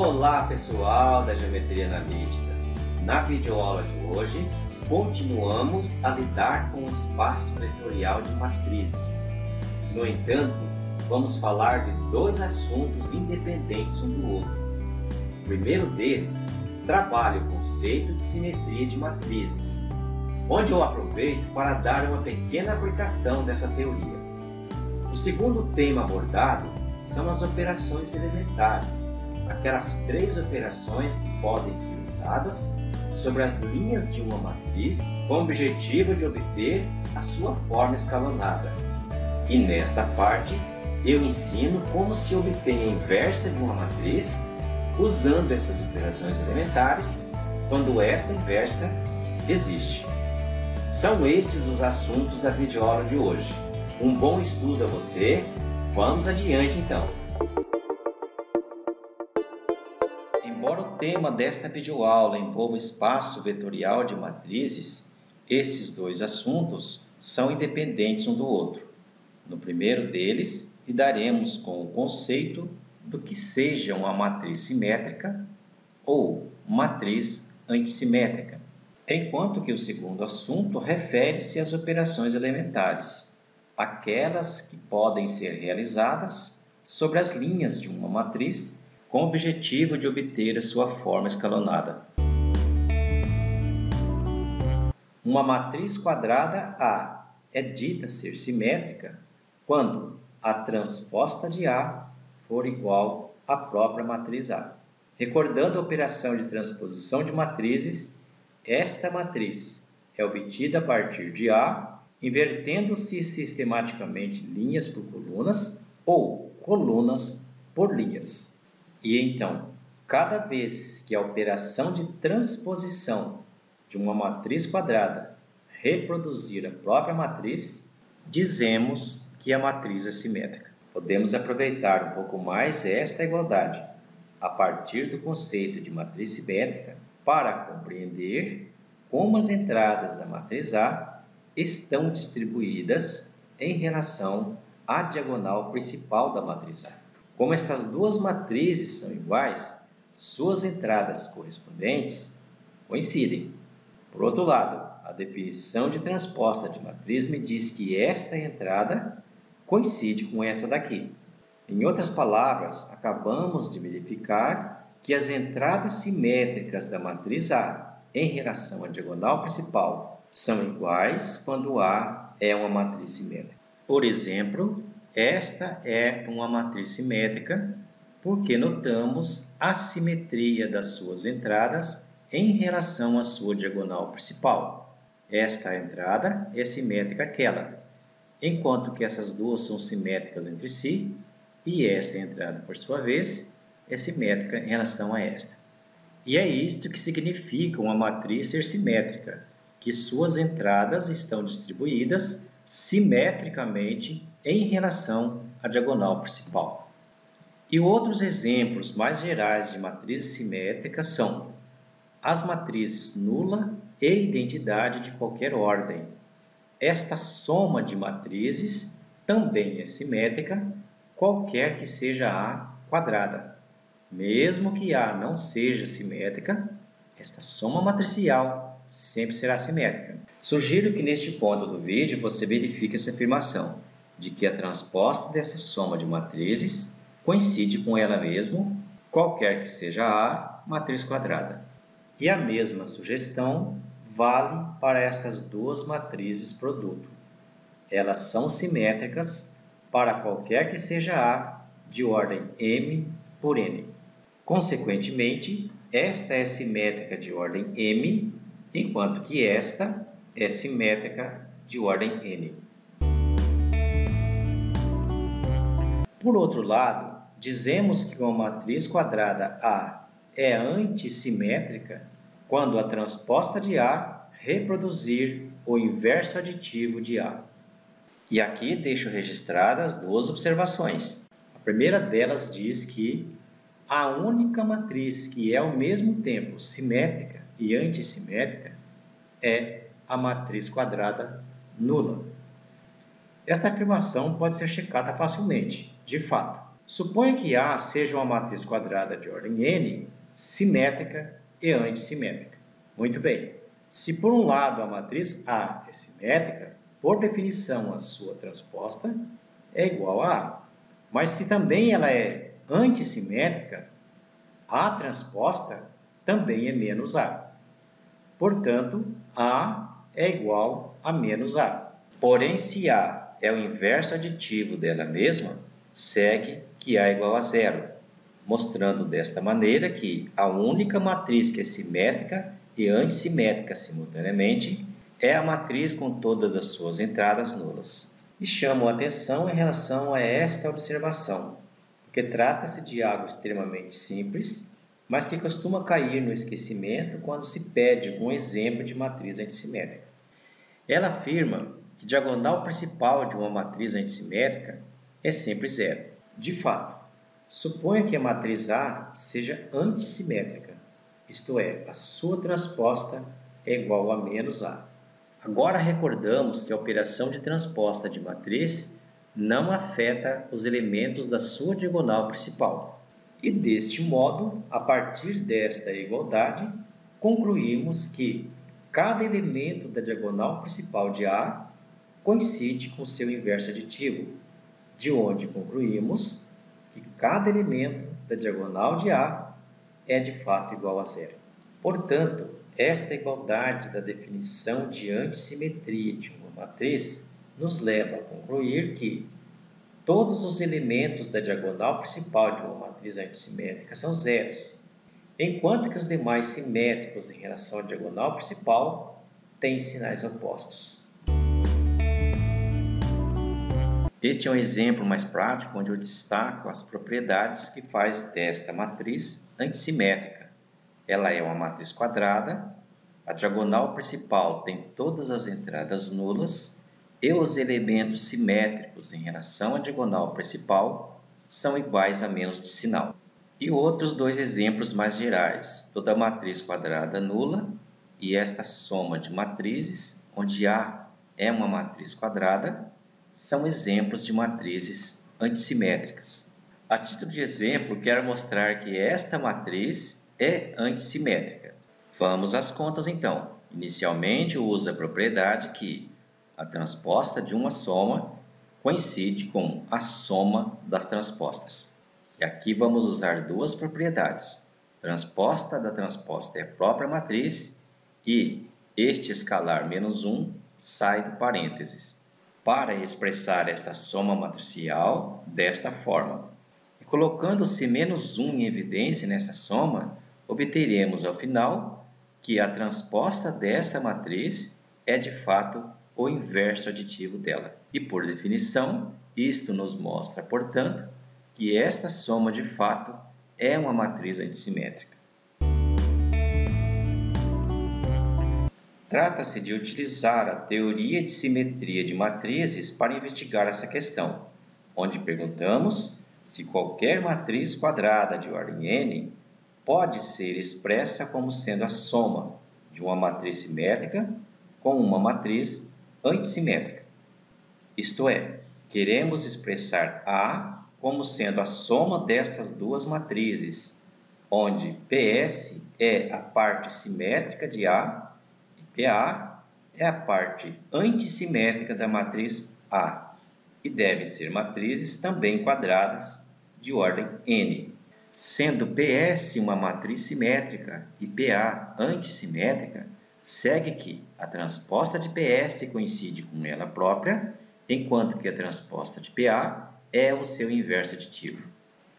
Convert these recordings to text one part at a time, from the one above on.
Olá pessoal da Geometria Analítica! Na videoaula de hoje, continuamos a lidar com o espaço vetorial de matrizes. No entanto, vamos falar de dois assuntos independentes um do outro. O primeiro deles trabalha o conceito de simetria de matrizes, onde eu aproveito para dar uma pequena aplicação dessa teoria. O segundo tema abordado são as operações elementares, aquelas três operações que podem ser usadas sobre as linhas de uma matriz com o objetivo de obter a sua forma escalonada. E nesta parte, eu ensino como se obtém a inversa de uma matriz usando essas operações elementares quando esta inversa existe. São estes os assuntos da videoaula de hoje. Um bom estudo a você. Vamos adiante então. Embora o tema desta videoaula envolva espaço vetorial de matrizes, esses dois assuntos são independentes um do outro. No primeiro deles, lidaremos com o conceito do que seja uma matriz simétrica ou matriz antissimétrica, enquanto que o segundo assunto refere-se às operações elementares, aquelas que podem ser realizadas sobre as linhas de uma matriz com o objetivo de obter a sua forma escalonada. Uma matriz quadrada A é dita ser simétrica quando a transposta de A for igual à própria matriz A. Recordando a operação de transposição de matrizes, esta matriz é obtida a partir de A, invertendo-se sistematicamente linhas por colunas ou colunas por linhas. E então, cada vez que a operação de transposição de uma matriz quadrada reproduzir a própria matriz, dizemos que a matriz é simétrica. Podemos aproveitar um pouco mais esta igualdade a partir do conceito de matriz simétrica para compreender como as entradas da matriz A estão distribuídas em relação à diagonal principal da matriz A. Como estas duas matrizes são iguais, suas entradas correspondentes coincidem. Por outro lado, a definição de transposta de matriz me diz que esta entrada coincide com essa daqui. Em outras palavras, acabamos de verificar que as entradas simétricas da matriz A em relação à diagonal principal são iguais quando A é uma matriz simétrica. Por exemplo, esta é uma matriz simétrica porque notamos a simetria das suas entradas em relação à sua diagonal principal. Esta entrada é simétrica àquela, enquanto que essas duas são simétricas entre si, e esta entrada, por sua vez, é simétrica em relação a esta. E é isto que significa uma matriz ser simétrica, que suas entradas estão distribuídas simetricamente em relação à diagonal principal. E outros exemplos mais gerais de matrizes simétricas são as matrizes nula e identidade de qualquer ordem. Esta soma de matrizes também é simétrica, qualquer que seja A quadrada. Mesmo que A não seja simétrica, esta soma matricial sempre será simétrica. Sugiro que neste ponto do vídeo você verifique essa afirmação, de que a transposta dessa soma de matrizes coincide com ela mesma, qualquer que seja A matriz quadrada. E a mesma sugestão vale para estas duas matrizes produto. Elas são simétricas para qualquer que seja A de ordem M por N. Consequentemente, esta é simétrica de ordem M, enquanto que esta é simétrica de ordem N. Por outro lado, dizemos que uma matriz quadrada A é antissimétrica quando a transposta de A reproduzir o inverso aditivo de A. E aqui deixo registradas duas observações. A primeira delas diz que a única matriz que é ao mesmo tempo simétrica e antissimétrica é a matriz quadrada nula. Esta afirmação pode ser checada facilmente. De fato, Suponha que A seja uma matriz quadrada de ordem n, simétrica e antissimétrica. Muito bem. Se por um lado a matriz A é simétrica, por definição a sua transposta é igual a A. Mas se também ela é antissimétrica, a transposta também é menos A. Portanto, A é igual a menos A. Porém, se A é o inverso aditivo dela mesma, segue que A é igual a zero, mostrando desta maneira que a única matriz que é simétrica e antissimétrica simultaneamente é a matriz com todas as suas entradas nulas. E chamo a atenção em relação a esta observação, porque trata-se de algo extremamente simples, mas que costuma cair no esquecimento quando se pede um exemplo de matriz antissimétrica. Ela afirma que a diagonal principal de uma matriz antissimétrica é sempre zero. De fato, suponha que a matriz A seja antissimétrica, isto é, a sua transposta é igual a menos A. Agora recordamos que a operação de transposta de matriz não afeta os elementos da sua diagonal principal. E deste modo, a partir desta igualdade, concluímos que cada elemento da diagonal principal de A coincide com seu inverso aditivo, de onde concluímos que cada elemento da diagonal de A é de fato igual a zero. Portanto, esta igualdade da definição de antissimetria de uma matriz nos leva a concluir que todos os elementos da diagonal principal de uma matriz antissimétrica são zeros, enquanto que os demais simétricos em relação à diagonal principal têm sinais opostos. Este é um exemplo mais prático onde eu destaco as propriedades que faz desta matriz antissimétrica. Ela é uma matriz quadrada, a diagonal principal tem todas as entradas nulas e os elementos simétricos em relação à diagonal principal são iguais a menos de sinal. E outros dois exemplos mais gerais, toda matriz quadrada nula e esta soma de matrizes, onde A é uma matriz quadrada, são exemplos de matrizes antissimétricas. A título de exemplo, quero mostrar que esta matriz é antissimétrica. Vamos às contas então. Inicialmente, eu uso a propriedade que a transposta de uma soma coincide com a soma das transpostas. E aqui vamos usar duas propriedades. Transposta da transposta é a própria matriz e este escalar menos 1 sai do parênteses, para expressar esta soma matricial desta forma. E colocando-se menos 1 em evidência nessa soma, obteremos ao final que a transposta desta matriz é de fato o inverso aditivo dela. E por definição, isto nos mostra, portanto, que esta soma de fato é uma matriz antissimétrica. Trata-se de utilizar a teoria de simetria de matrizes para investigar essa questão, onde perguntamos se qualquer matriz quadrada de ordem n pode ser expressa como sendo a soma de uma matriz simétrica com uma matriz antissimétrica. Isto é, queremos expressar A como sendo a soma destas duas matrizes, onde PS é a parte simétrica de A e PA é a parte antissimétrica da matriz A, e devem ser matrizes também quadradas de ordem n. Sendo PS uma matriz simétrica e PA antissimétrica, segue que a transposta de PS coincide com ela própria, enquanto que a transposta de PA é o seu inverso aditivo.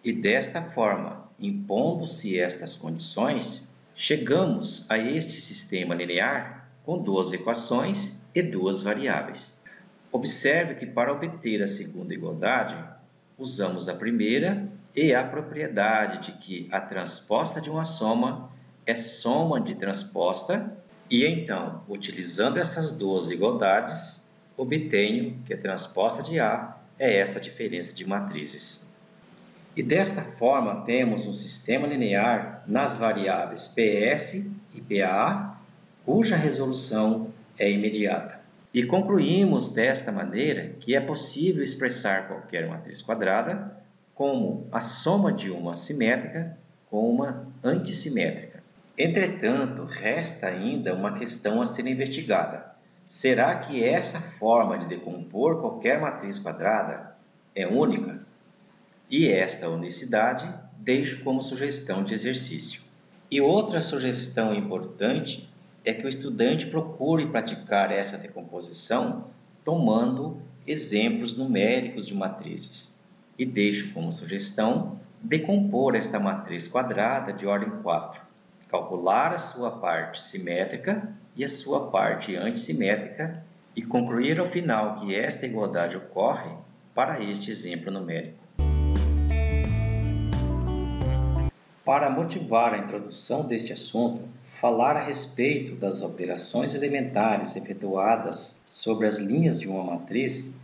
E desta forma, impondo-se estas condições, chegamos a este sistema linear com duas equações e duas variáveis. Observe que para obter a segunda igualdade, usamos a primeira e a propriedade de que a transposta de uma soma é soma de transposta, e então, utilizando essas duas igualdades, obtenho que a transposta de A é esta diferença de matrizes. E desta forma temos um sistema linear nas variáveis PS e PA, cuja resolução é imediata. E concluímos desta maneira que é possível expressar qualquer matriz quadrada como a soma de uma simétrica com uma antissimétrica. Entretanto, resta ainda uma questão a ser investigada. Será que essa forma de decompor qualquer matriz quadrada é única? E esta unicidade deixo como sugestão de exercício. E outra sugestão importante é que o estudante procure praticar essa decomposição tomando exemplos numéricos de matrizes. E deixo como sugestão decompor esta matriz quadrada de ordem 4, calcular a sua parte simétrica e a sua parte antissimétrica e concluir ao final que esta igualdade ocorre para este exemplo numérico. Para motivar a introdução deste assunto, falar a respeito das operações elementares efetuadas sobre as linhas de uma matriz,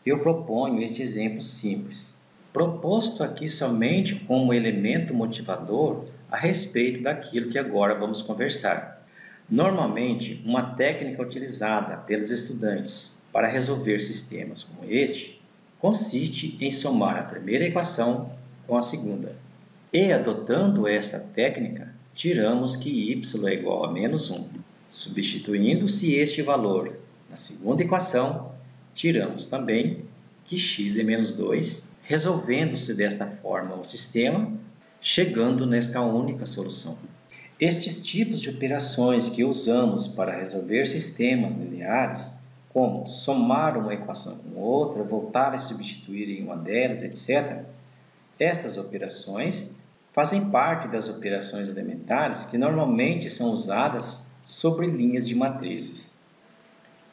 eu proponho este exemplo simples, proposto aqui somente como elemento motivador a respeito daquilo que agora vamos conversar. Normalmente, uma técnica utilizada pelos estudantes para resolver sistemas como este consiste em somar a primeira equação com a segunda. E, adotando esta técnica, tiramos que y é igual a menos 1. Substituindo-se este valor na segunda equação, tiramos também que x é menos 2, resolvendo-se desta forma o sistema, chegando nesta única solução. Estes tipos de operações que usamos para resolver sistemas lineares, como somar uma equação com outra, voltar a substituir em uma delas, etc., estas operações fazem parte das operações elementares que normalmente são usadas sobre linhas de matrizes.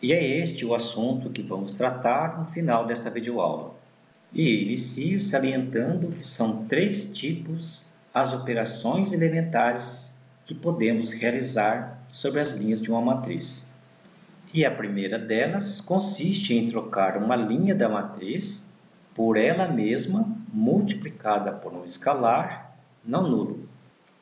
E é este o assunto que vamos tratar no final desta videoaula. E inicio salientando que são 3 tipos as operações elementares que podemos realizar sobre as linhas de uma matriz. E a primeira delas consiste em trocar uma linha da matriz por ela mesma multiplicada por um escalar não nulo.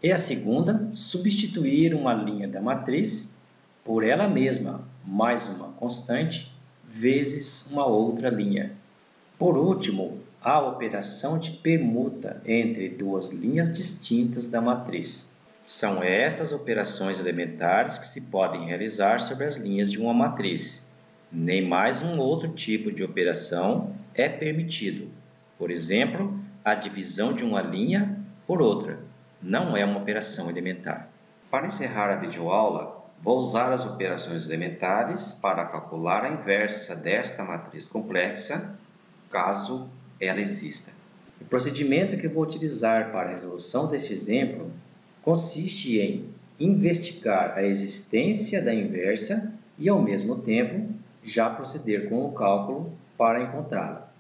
E a segunda, substituir uma linha da matriz por ela mesma mais uma constante vezes uma outra linha. Por último, a operação de permuta entre 2 linhas distintas da matriz. São estas operações elementares que se podem realizar sobre as linhas de uma matriz. Nem mais um outro tipo de operação é permitido. Por exemplo, a divisão de uma linha por outra não é uma operação elementar. Para encerrar a videoaula, vou usar as operações elementares para calcular a inversa desta matriz complexa, caso ela exista. O procedimento que vou utilizar para a resolução deste exemplo consiste em investigar a existência da inversa e, ao mesmo tempo, já proceder com o cálculo para encontrá-la.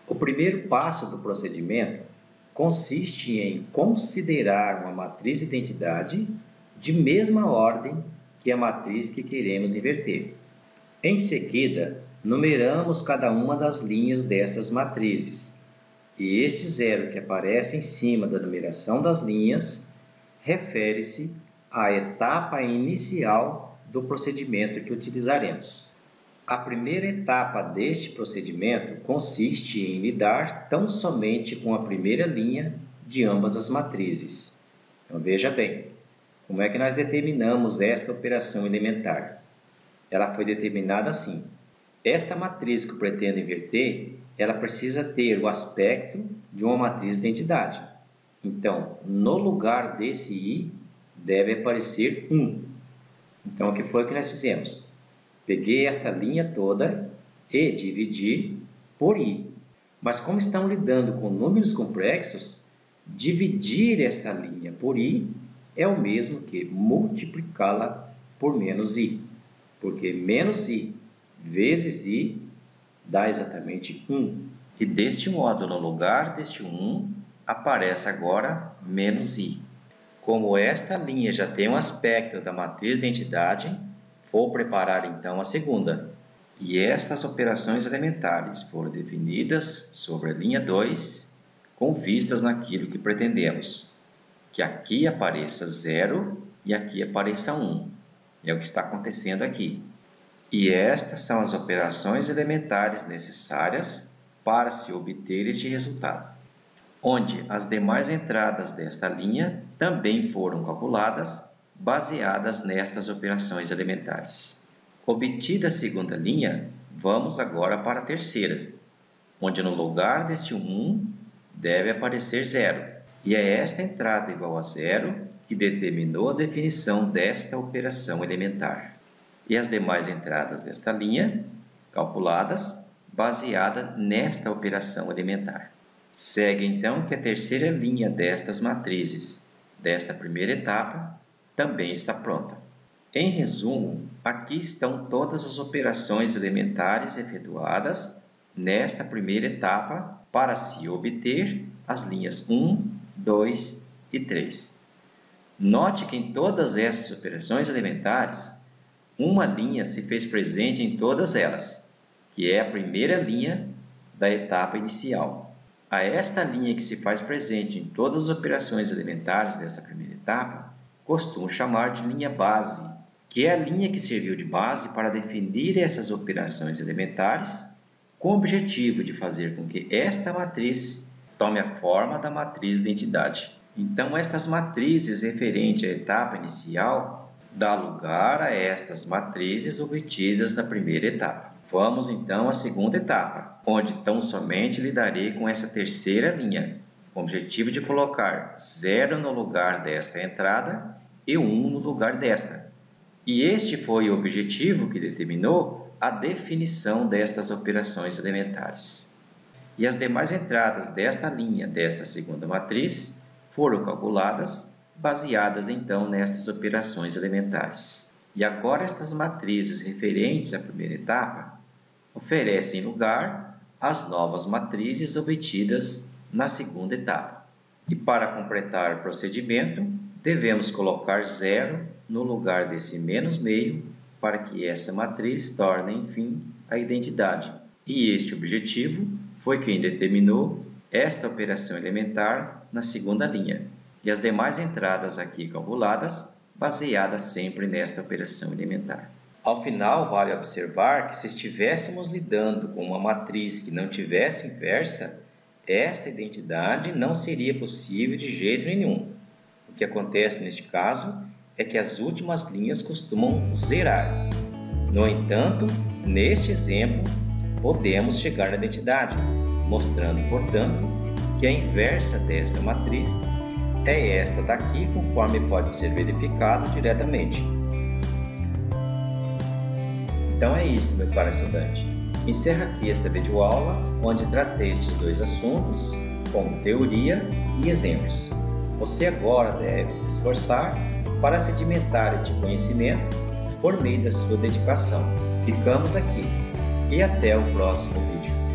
O primeiro passo do procedimento consiste em considerar uma matriz identidade de mesma ordem que a matriz que queremos inverter. Em seguida, numeramos cada uma das linhas dessas matrizes, e este zero que aparece em cima da numeração das linhas refere-se à etapa inicial do procedimento que utilizaremos. A primeira etapa deste procedimento consiste em lidar tão somente com a primeira linha de ambas as matrizes. Então, veja bem, como é que nós determinamos esta operação elementar? Ela foi determinada assim. Esta matriz que eu pretendo inverter, ela precisa ter o aspecto de uma matriz de identidade. Então, no lugar desse i, deve aparecer 1. Então, o que foi que nós fizemos? Peguei esta linha toda e dividi por i. Mas como estamos lidando com números complexos, dividir esta linha por i é o mesmo que multiplicá-la por menos i. Porque menos i vezes i dá exatamente 1. E deste modo, no lugar deste 1, aparece agora menos i. Como esta linha já tem um aspecto da matriz de identidade, vou preparar então a segunda. E estas operações elementares foram definidas sobre a linha 2, com vistas naquilo que pretendemos. Que aqui apareça 0 e aqui apareça 1. É o que está acontecendo aqui. E estas são as operações elementares necessárias para se obter este resultado. onde as demais entradas desta linha também foram calculadas baseadas nestas operações elementares. Obtida a segunda linha, vamos agora para a terceira, onde no lugar desse 1 deve aparecer 0, e é esta entrada igual a 0 que determinou a definição desta operação elementar. E as demais entradas desta linha, calculadas, baseada nesta operação elementar. Segue então que a terceira linha destas matrizes, desta primeira etapa, também está pronta. Em resumo, aqui estão todas as operações elementares efetuadas nesta primeira etapa para se obter as linhas 1, 2 e 3. Note que em todas essas operações elementares, uma linha se fez presente em todas elas, que é a primeira linha da etapa inicial. A esta linha que se faz presente em todas as operações elementares dessa primeira etapa, costumo chamar de linha base, que é a linha que serviu de base para definir essas operações elementares, com o objetivo de fazer com que esta matriz tome a forma da matriz de identidade. Então, estas matrizes referentes à etapa inicial dá lugar a estas matrizes obtidas na primeira etapa. Vamos então à segunda etapa, onde tão somente lidarei com essa terceira linha, com o objetivo de colocar 0 no lugar desta entrada e 1 no lugar desta. E este foi o objetivo que determinou a definição destas operações elementares. E as demais entradas desta linha, desta segunda matriz, foram calculadas, baseadas então nestas operações elementares. E agora estas matrizes referentes à primeira etapa oferecem lugar às novas matrizes obtidas na segunda etapa. E para completar o procedimento, devemos colocar 0 no lugar desse menos meio para que essa matriz torne, enfim, a identidade. E este objetivo foi quem determinou esta operação elementar na segunda linha, e as demais entradas aqui calculadas, baseadas sempre nesta operação elementar. Ao final, vale observar que se estivéssemos lidando com uma matriz que não tivesse inversa, esta identidade não seria possível de jeito nenhum. O que acontece neste caso é que as últimas linhas costumam zerar. No entanto, neste exemplo, podemos chegar na identidade, mostrando, portanto, que a inversa desta matriz é esta daqui, conforme pode ser verificado diretamente. Então é isso, meu caro estudante. Encerro aqui esta videoaula, onde tratei estes dois assuntos, como teoria e exemplos. Você agora deve se esforçar para sedimentar este conhecimento por meio da sua dedicação. Ficamos aqui e até o próximo vídeo.